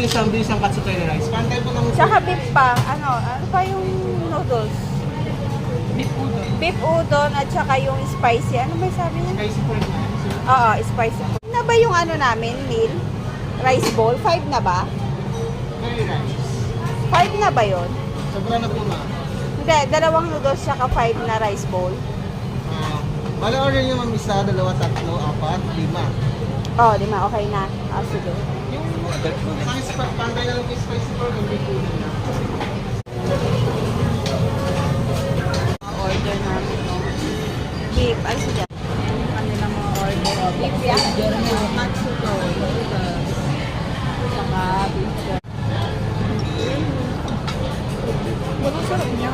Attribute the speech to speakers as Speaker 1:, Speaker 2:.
Speaker 1: isang katsutay rice. Pantay po ng...
Speaker 2: Tsaka beef pa. Ano pa yung noodles?
Speaker 3: Beef udon.
Speaker 2: Beef udon at saka yung spicy. Ano ba sabi niya?
Speaker 1: Spicy pork na.
Speaker 2: Oo, spicy. Na ba yung ano namin, meal? Rice bowl? 5 na ba?
Speaker 1: Curry rice.
Speaker 2: 5 na ba yun?
Speaker 1: Sobra na po ma.
Speaker 2: Hindi, dalawang noodles tsaka 5 na rice bowl.
Speaker 1: Bala order nyo ma'am isa, dalawa, tatlo, apat, lima.
Speaker 2: Oh, di ba? Okay na. Ah, sige.
Speaker 1: Yung pantay na lang yung spicy pork, hindi po na.
Speaker 2: Order namin no. Beef. Ay, sige.
Speaker 3: Yung kanilang mga order.
Speaker 2: Beef yan?
Speaker 3: Matsudo. Saka beef. Ano sarap niya?